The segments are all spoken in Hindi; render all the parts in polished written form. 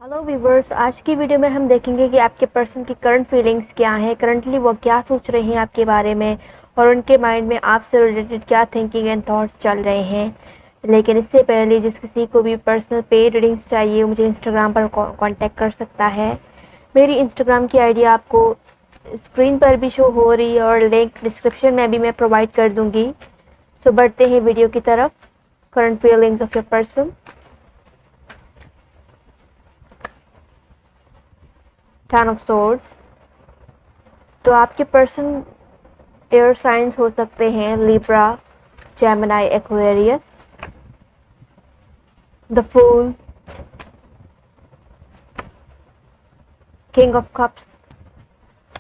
हेलो व्यूवर्स, आज की वीडियो में हम देखेंगे कि आपके पर्सन की करंट फीलिंग्स क्या हैं, करंटली वो क्या सोच रहे हैं आपके बारे में और उनके माइंड में आपसे रिलेटेड क्या थिंकिंग एंड थॉट्स चल रहे हैं। लेकिन इससे पहले जिस किसी को भी पर्सनल पेड रीडिंग्स चाहिए मुझे इंस्टाग्राम पर कांटेक्ट कर सकता है। मेरी इंस्टाग्राम की आईडी आपको स्क्रीन पर भी शो हो रही है और लिंक डिस्क्रिप्शन में भी मैं प्रोवाइड कर दूँगी। सो बढ़ते हैं वीडियो की तरफ। Current feelings of your person. 10 of swords. तो आपके पर्सन एयर साइंस हो सकते हैं Libra, Gemini, Aquarius. The fool, king of cups.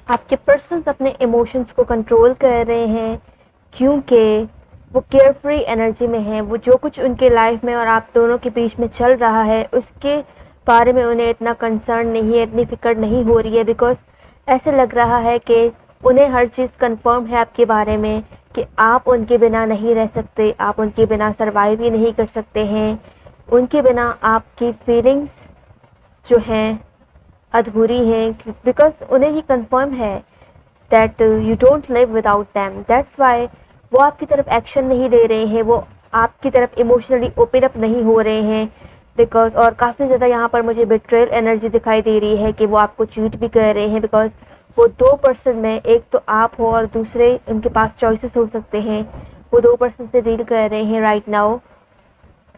आपके पर्सन अपने इमोशंस को कंट्रोल कर रहे हैं क्योंकि वो केयर फ्री एनर्जी में है। वो जो कुछ उनके लाइफ में और आप दोनों के बीच में चल रहा है उसके बारे में उन्हें इतना कंसर्न नहीं है, इतनी फिक्र नहीं हो रही है, बिकॉज ऐसे लग रहा है कि उन्हें हर चीज़ कंफर्म है आपके बारे में कि आप उनके बिना नहीं रह सकते, आप उनके बिना सर्वाइव ही नहीं कर सकते हैं। उनके बिना आपकी फीलिंग्स जो हैं अधूरी हैं, बिकॉज उन्हें ये कंफर्म है that you don't live without them. That's why वो आपकी तरफ एक्शन नहीं ले रहे हैं, वो आपकी तरफ इमोशनली ओपन अप नहीं हो रहे हैं बिकॉज। और काफ़ी ज़्यादा यहाँ पर मुझे बिट्रेयल एनर्जी दिखाई दे रही है कि वो आपको चीट भी कर रहे हैं, बिकॉज वो दो पर्सन में एक तो आप हो और दूसरे उनके पास चॉइसेस हो सकते हैं। वो दो पर्सन से डील कर रहे हैं राइट नाउ।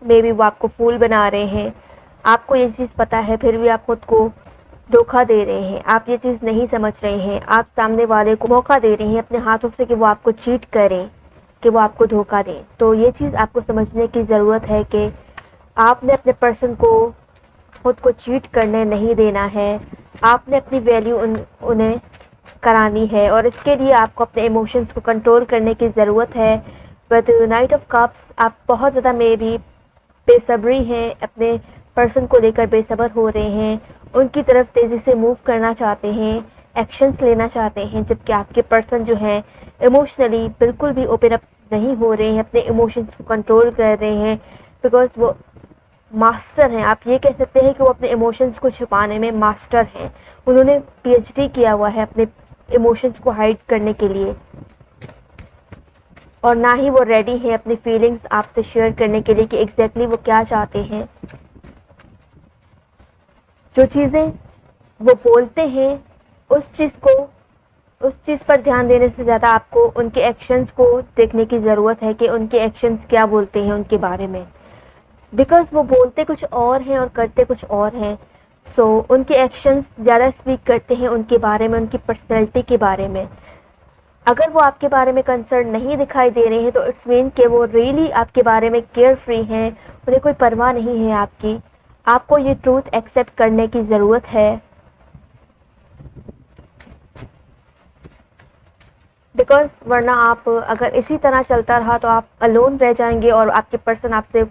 मे बी वो आपको फूल बना रहे हैं, आपको ये चीज़ पता है फिर भी आप खुद को धोखा दे रहे हैं। आप ये चीज़ नहीं समझ रहे हैं, आप सामने वाले को मौका दे रहे हैं अपने हाथों से कि वो आपको चीट करें, कि वो आपको धोखा दें। तो ये चीज़ आपको समझने की ज़रूरत है कि आपने अपने पर्सन को खुद को चीट करने नहीं देना है। आपने अपनी वैल्यू उन्हें करानी है और इसके लिए आपको अपने इमोशंस को कंट्रोल करने की ज़रूरत है। विद नाइट ऑफ कप्स आप बहुत ज़्यादा मे भी बेसब्री हैं, अपने पर्सन को लेकर बेसब्र हो रहे हैं, उनकी तरफ तेज़ी से मूव करना चाहते हैं, एक्शंस लेना चाहते हैं, जबकि आपके पर्सन जो हैं इमोशनली बिल्कुल भी ओपन अप नहीं हो रहे हैं, अपने इमोशंस को कंट्रोल कर रहे हैं बिकॉज वो मास्टर हैं। आप ये कह सकते हैं कि वो अपने इमोशंस को छुपाने में मास्टर हैं। उन्होंने पीएचडी किया हुआ है अपने इमोशंस को हाइड करने के लिए और ना ही वो रेडी है अपनी फीलिंग्स आपसे शेयर करने के लिए कि एग्जैक्टली वो क्या चाहते हैं। जो चीज़ें वो बोलते हैं उस चीज़ पर ध्यान देने से ज़्यादा आपको उनके एक्शंस को देखने की ज़रूरत है कि उनके एक्शंस क्या बोलते हैं उनके बारे में, बिकॉज वो बोलते कुछ और हैं और करते कुछ और हैं। सो उनके एक्शंस ज़्यादा स्पीक करते हैं उनके बारे में, उनकी पर्सनैलिटी के बारे में। अगर वो आपके बारे में कंसर्न नहीं दिखाई दे रहे हैं तो इट्स मीन कि वो रियली आपके बारे में केयर फ्री हैं, उन्हें कोई परवाह नहीं है आपकी। आपको ये ट्रूथ एक्सेप्ट करने की ज़रूरत है बिकॉज वरना आप अगर इसी तरह चलता रहा तो आप अलोन रह जाएंगे और आपके पर्सन आपसे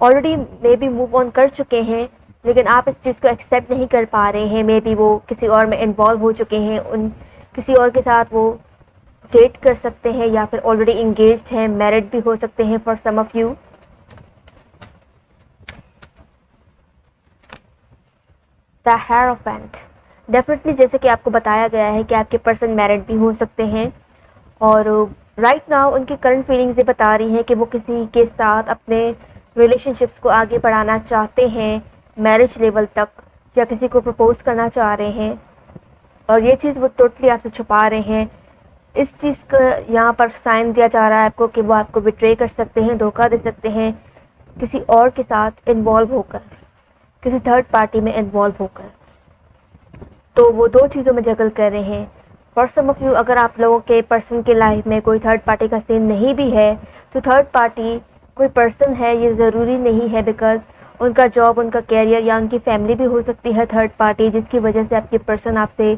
already may be move on कर चुके हैं, लेकिन आप इस चीज़ को एक्सेप्ट नहीं कर पा रहे हैं। मे बी वो किसी और में इन्वॉल्व हो चुके हैं, उन किसी और के साथ वो डेट कर सकते हैं या फिर ऑलरेडी इंगेज्ड हैं, मैरिड भी हो सकते हैं for some of you. The hierophant. Definitely जैसे कि आपको बताया गया है कि आपके पर्सन मैरिड भी हो सकते हैं और राइट नाउ उनकी करंट फीलिंग्स ये बता रही हैं कि वो किसी के साथ अपने रिलेशनशिप्स को आगे बढ़ाना चाहते हैं मैरिज लेवल तक, या किसी को प्रपोज करना चाह रहे हैं और ये चीज़ वो टोटली आपसे छुपा रहे हैं। इस चीज़ का यहाँ पर साइन दिया जा रहा है आपको कि वो आपको बिट्रे कर सकते हैं, धोखा दे सकते हैं किसी और के साथ इन्वॉल्व होकर, किसी थर्ड पार्टी में इन्वॉल्व होकर। तो वो दो चीज़ों में जगल कर रहे हैं। फॉर सम ऑफ यू अगर आप लोगों के पर्सन के लाइफ में कोई थर्ड पार्टी का सीन नहीं भी है तो थर्ड पार्टी कोई पर्सन है ये ज़रूरी नहीं है, बिकॉज उनका जॉब, उनका कैरियर या उनकी फैमिली भी हो सकती है थर्ड पार्टी, जिसकी वजह से आपके पर्सन आपसे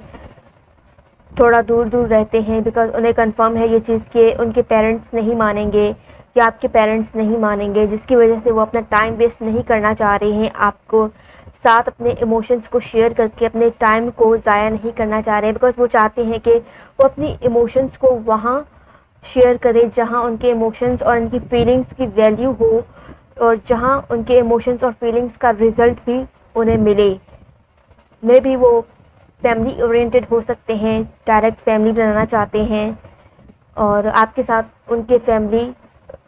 थोड़ा दूर दूर रहते हैं बिकॉज उन्हें कंफर्म है ये चीज़ कि उनके पेरेंट्स नहीं मानेंगे या आपके पेरेंट्स नहीं मानेंगे, जिसकी वजह से वो अपना टाइम वेस्ट नहीं करना चाह रहे हैं आपको साथ अपने इमोशंस को शेयर करके अपने टाइम को ज़ाया नहीं करना चाह रहे हैं, बिकॉज वो चाहते हैं कि वो अपनी इमोशंस को वहाँ शेयर करें जहाँ उनके इमोशंस और उनकी फीलिंग्स की वैल्यू हो और जहाँ उनके इमोशंस और फीलिंग्स का रिज़ल्ट भी उन्हें मिले। मे भी वो फैमिली ओरिएंटेड हो सकते हैं, डायरेक्ट फैमिली बनाना चाहते हैं और आपके साथ उनके फैमिली,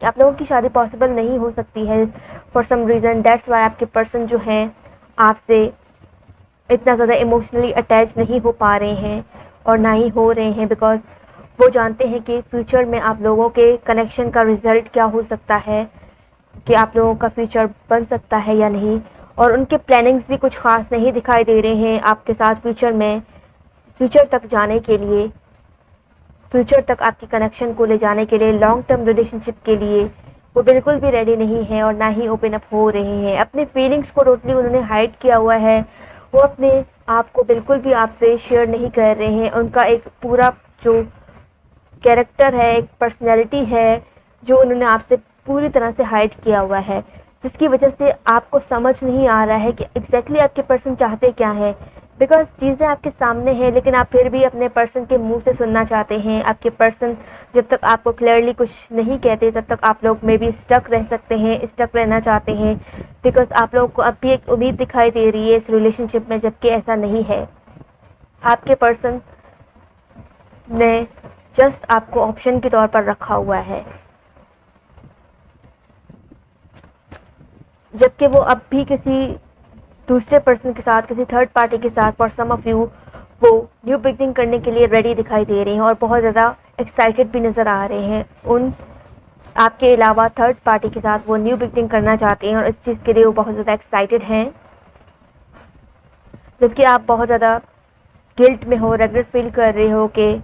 आप लोगों की शादी पॉसिबल नहीं हो सकती है for some reason. That's why आपके पर्सन जो हैं आपसे इतना ज़्यादा इमोशनली अटैच नहीं हो पा रहे हैं और ना ही हो रहे हैं, बिकॉज वो जानते हैं कि फ्यूचर में आप लोगों के कनेक्शन का रिज़ल्ट क्या हो सकता है, कि आप लोगों का फ्यूचर बन सकता है या नहीं। और उनके प्लानिंग्स भी कुछ ख़ास नहीं दिखाई दे रहे हैं आपके साथ फ्यूचर में, फ्यूचर तक जाने के लिए, फ्यूचर तक आपकी कनेक्शन को ले जाने के लिए, लॉन्ग टर्म रिलेशनशिप के लिए वो बिल्कुल भी रेडी नहीं है और ना ही ओपन अप हो रहे हैं। अपने फीलिंग्स को टोटली उन्होंने हाइड किया हुआ है, वो अपने आप को बिल्कुल भी आपसे शेयर नहीं कर रहे हैं। उनका एक पूरा जो कैरेक्टर है, एक पर्सनैलिटी है जो उन्होंने आपसे पूरी तरह से हाइड किया हुआ है, जिसकी वजह से आपको समझ नहीं आ रहा है कि एग्जैक्टली आपके पर्सन चाहते क्या है। बिकॉज चीज़ें आपके सामने हैं लेकिन आप फिर भी अपने पर्सन के मुंह से सुनना चाहते हैं। आपके पर्सन जब तक आपको क्लियरली कुछ नहीं कहते तब तक आप लोग मे बी स्टक रह सकते हैं, स्टक रहना चाहते हैं, बिकॉज आप लोगों को अब भी एक उम्मीद दिखाई दे रही है इस रिलेशनशिप में, जबकि ऐसा नहीं है। आपके पर्सन ने जस्ट आपको ऑप्शन के तौर पर रखा हुआ है, जबकि वो अब भी किसी दूसरे पर्सन के साथ, किसी थर्ड पार्टी के साथ, फॉर सम ऑफ यू वो न्यू बिगनिंग करने के लिए रेडी दिखाई दे रहे हैं और बहुत ज़्यादा एक्साइटेड भी नज़र आ रहे हैं। उन आपके अलावा थर्ड पार्टी के साथ वो न्यू बिगनिंग करना चाहते हैं और इस चीज़ के लिए वो बहुत ज़्यादा एक्साइटेड हैं, जबकि आप बहुत ज़्यादा गिल्ट में हो, रेग्रेट फील कर रहे हो कि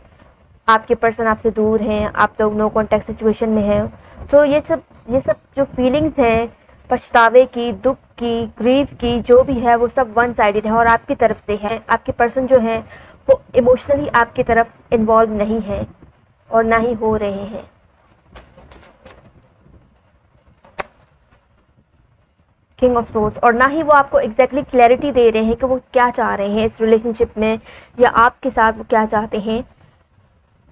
आपके पर्सन आपसे दूर हैं, आप लोग नो कॉन्टैक्ट सिचुएशन में हैं। तो ये सब जो फीलिंग्स हैं पछतावे की, दुख की, ग्रीफ की, जो भी है वो सब वन साइडेड है और आपकी तरफ से है। आपके पर्सन जो हैं वो इमोशनली आपकी तरफ इन्वॉल्व नहीं है और ना ही हो रहे हैं। किंग ऑफ सोर्ड्स, और ना ही वो आपको एग्जैक्टली क्लैरिटी दे रहे हैं कि वो क्या चाह रहे हैं इस रिलेशनशिप में या आपके साथ वो क्या चाहते हैं,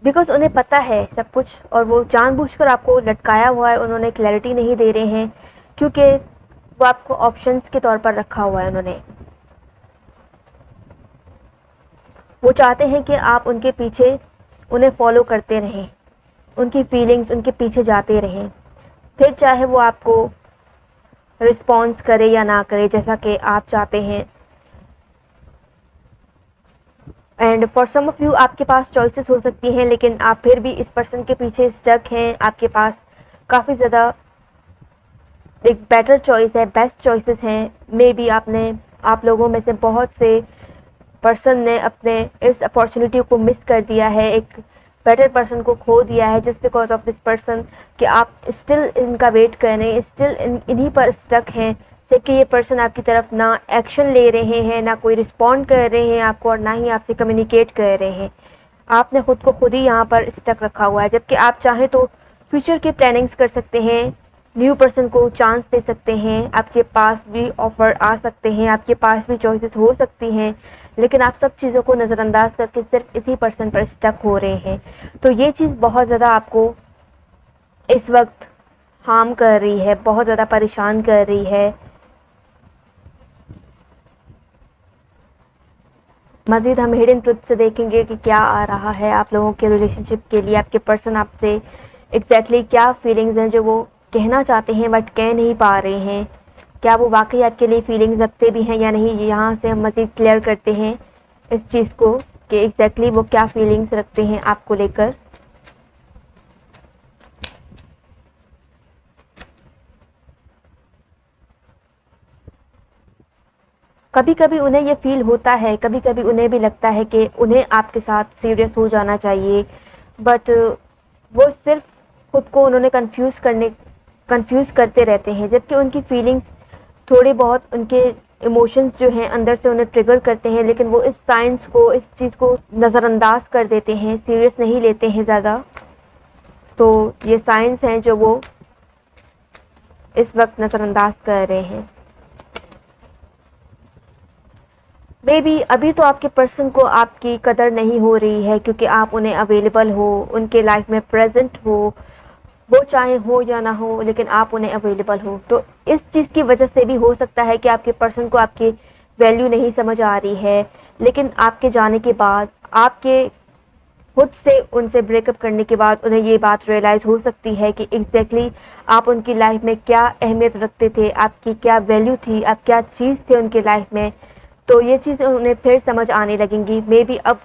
बिकॉज उन्हें पता है सब कुछ और वो जानबूझकर आपको लटकाया हुआ है। उन्होंने क्लैरिटी नहीं दे रहे हैं क्योंकि वो आपको ऑप्शंस के तौर पर रखा हुआ है। उन्होंने वो चाहते हैं कि आप उनके पीछे उन्हें फॉलो करते रहें, उनकी फीलिंग्स उनके पीछे जाते रहें, फिर चाहे वो आपको रिस्पॉन्स करे या ना करे जैसा कि आप चाहते हैं। And for some of you आपके पास चॉइसेस हो सकती हैं लेकिन आप फिर भी इस पर्सन के पीछे स्टक हैं। आपके पास काफ़ी ज़्यादा एक बेटर चॉइस है, बेस्ट चॉइसेस हैं। मे बी आप लोगों में से बहुत से पर्सन ने अपने इस अपॉर्चुनिटी को मिस कर दिया है, एक बेटर पर्सन को खो दिया है just because of this person, कि आप स्टिल इनका वेट कर रहे हैं, स्टिल इन्हीं पर स्टक हैं, जबकि ये पर्सन आपकी तरफ ना एक्शन ले रहे हैं, ना कोई रिस्पॉन्ड कर रहे हैं आपको और ना ही आपसे कम्युनिकेट कर रहे हैं। आपने खुद ही यहाँ पर स्टक रखा हुआ है, जबकि आप चाहें तो फ्यूचर की प्लानिंग्स कर सकते हैं, न्यू पर्सन को चांस दे सकते हैं, आपके पास भी ऑफ़र आ सकते हैं, आपके पास भी चॉइसेस हो सकती हैं, लेकिन आप सब चीज़ों को नज़रअंदाज करके सिर्फ इसी पर्सन पर स्टक हो रहे हैं। तो ये चीज़ बहुत ज़्यादा आपको इस वक्त हार्म कर रही है, बहुत ज़्यादा परेशान कर रही है। मज़ीद हम हिडन ट्रुथ से देखेंगे कि क्या आ रहा है आप लोगों के रिलेशनशिप के लिए। आपके पर्सन आपसे एग्जैक्टली क्या फीलिंग्स हैं जो वो कहना चाहते हैं बट कह नहीं पा रहे हैं। क्या वो वाकई आपके लिए फीलिंग्स रखते भी हैं या नहीं, यहाँ से हम मज़ीद क्लियर करते हैं इस चीज़ को कि एग्जैक्टली वो क्या फीलिंग्स रखते हैं आपको लेकर। कभी कभी उन्हें ये फील होता है, कभी कभी उन्हें भी लगता है कि उन्हें आपके साथ सीरियस हो जाना चाहिए, बट वो सिर्फ खुद को उन्होंने कंफ्यूज करते रहते हैं, जबकि उनकी फीलिंग्स थोड़ी बहुत, उनके इमोशंस जो हैं अंदर से उन्हें ट्रिगर करते हैं, लेकिन वो इस साइंस को, इस चीज़ को नज़रअंदाज कर देते हैं, सीरियस नहीं लेते हैं ज़्यादा। तो ये साइंस हैं जो वो इस वक्त नज़रअंदाज कर रहे हैं। मे बी अभी तो आपके पर्सन को आपकी कदर नहीं हो रही है क्योंकि आप उन्हें अवेलेबल हो, उनके लाइफ में प्रेजेंट हो, वो चाहे हो या ना हो लेकिन आप उन्हें अवेलेबल हो। तो इस चीज़ की वजह से भी हो सकता है कि आपके पर्सन को आपकी वैल्यू नहीं समझ आ रही है, लेकिन आपके जाने के बाद, आपके खुद से उनसे ब्रेकअप करने के बाद उन्हें ये बात रियलाइज़ हो सकती है कि एग्जैक्टली आप उनकी लाइफ में क्या अहमियत रखते थे, आपकी क्या वैल्यू थी, आप क्या चीज़ थे उनकी लाइफ में। तो ये चीज़ें उन्हें फिर समझ आने लगेंगी। मे बी अब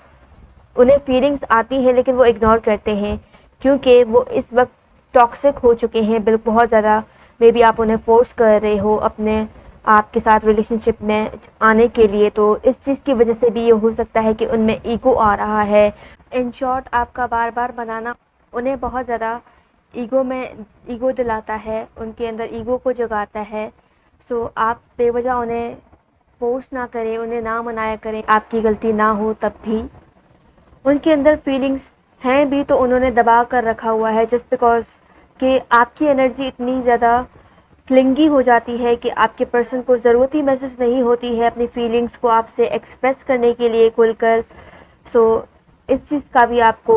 उन्हें फीलिंग्स आती हैं लेकिन वो इग्नोर करते हैं क्योंकि वो इस वक्त टॉक्सिक हो चुके हैं बिल्कुल बहुत ज़्यादा। मे बी आप उन्हें फोर्स कर रहे हो अपने आपके साथ रिलेशनशिप में आने के लिए, तो इस चीज़ की वजह से भी ये हो सकता है कि उनमें ईगो आ रहा है। इन शॉर्ट, आपका बार बार बनाना उन्हें बहुत ज़्यादा ईगो दिलाता है, उनके अंदर ईगो को जगाता है। सो आप बेवजह उन्हें फोर्स ना करें, उन्हें ना मनाया करें, आपकी गलती ना हो तब भी। उनके अंदर फीलिंग्स हैं भी तो उन्होंने दबा कर रखा हुआ है जस्ट बिकॉज कि आपकी एनर्जी इतनी ज़्यादा क्लिंगी हो जाती है कि आपके पर्सन को ज़रूरत ही महसूस नहीं होती है अपनी फीलिंग्स को आपसे एक्सप्रेस करने के लिए खुलकर। सो इस चीज़ का भी आपको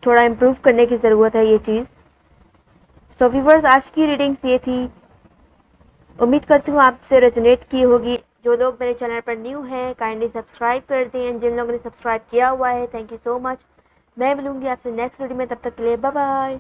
थोड़ा इम्प्रूव करने की ज़रूरत है ये चीज़। सो व्यूअर्स, आज की रीडिंग्स ये थी। उम्मीद करती हूँ आपसे रेजोनेट की होगी। जो लोग मेरे चैनल पर न्यू हैं काइंडली सब्सक्राइब कर दें, एंड जिन लोगों ने सब्सक्राइब किया हुआ है थैंक यू सो मच। मैं मिलूँगी आपसे नेक्स्ट वीडियो में, तब तक के लिए बाय बाय।